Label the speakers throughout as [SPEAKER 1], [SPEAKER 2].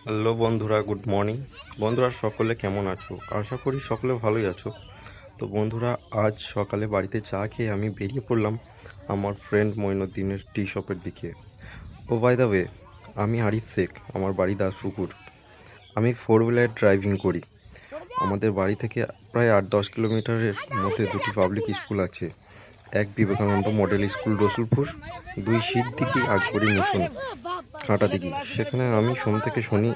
[SPEAKER 1] Hello বন্ধুরা, good morning. বন্ধুরা সকলে কেমন আছো? আশা করি সকলে ভালোই আছো। তো বন্ধুরা, আজ সকালে বাড়িতে চা খেয়ে আমি বেরিয়ে পড়লাম আমার ফ্রেন্ড মঈনুদ্দিনের টি শপের দিকে। ও বাই দ্য ওয়ে, আমি আরিফ শেখ, আমার বাড়ি দাসপুকুর। আমি ফোর হুইলার ড্রাইভিং করি। আমাদের বাড়ি থেকে প্রায় 8-10 কিলোমিটারের মধ্যে দুটি পাবলিক স্কুল আছে। এক বিবেকানন্দ মডেল স্কুল রসুলপুর, দুই সিদ্দিকী আকবরী মিশন কাঁটাদিঘি। সেখানে আমি সোম থেকে শনি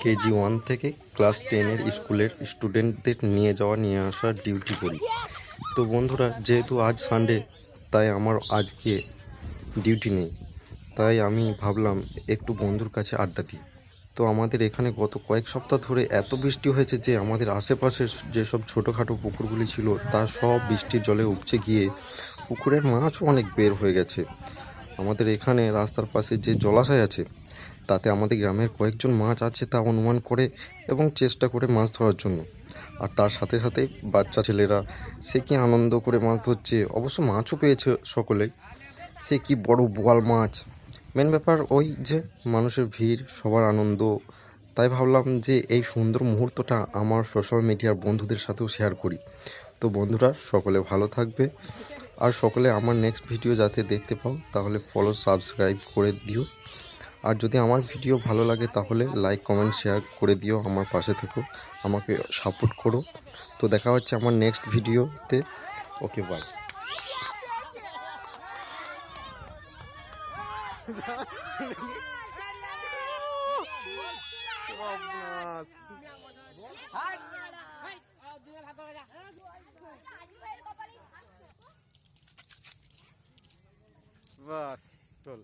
[SPEAKER 1] KG 1 থেকে ক্লাস 10-এর স্কুলের স্টুডেন্টদের নিয়ে যাওয়া নিয়ে আসার ডিউটি করি। তো বন্ধুরা, যেহেতু আজ সানডে, তাই আমার আজকে ডিউটি নেই। তাই আমি ভাবলাম একটু বন্ধুর কাছে আড্ডা দিই। তো আমাদের এখানে গত কয়েক সপ্তাহ ধরে এত বৃষ্টি হয়েছে যে আমাদের আশেপাশের যেসব ছোটোখাটো পুকুরগুলি ছিল তা সব বৃষ্টির জলে উপচে গিয়ে পুকুরের মাছও অনেক বের হয়ে গেছে। আমাদের এখানে রাস্তার পাশে যে জলাশয় আছে তাতে আমাদের গ্রামের কয়েকজন মাছ আছে তা অনুমান করে এবং চেষ্টা করে মাছ ধরার জন্য। আর তার সাথে সাথে বাচ্চা ছেলেরা সে কি আনন্দ করে মাছ ধরছে, অবশ্য মাছও পেয়েছে সকলেই। সে কি বড় বোয়াল মাছ! মেন ব্যাপার ওই যে মানুষের ভিড়, সবার আনন্দ। তাই ভাবলাম যে এই সুন্দর মুহূর্তটা আমার সোশ্যাল মিডিয়ার বন্ধুদের সাথেও শেয়ার করি। তো বন্ধুরা, সকলে ভালো থাকবে। আর সকলে আমার নেক্সট ভিডিও যাতে দেখতে পাও তাহলে ফলো সাবস্ক্রাইব করে দিও। আর যদি আমার ভিডিও ভালো লাগে তাহলে লাইক কমেন্ট শেয়ার করে দিও, আমার পাশে থেকো, আমাকে সাপোর্ট করো। তো দেখা হচ্ছে আমার নেক্সট ভিডিওতে। ওকে, বাই।
[SPEAKER 2] বাস চল।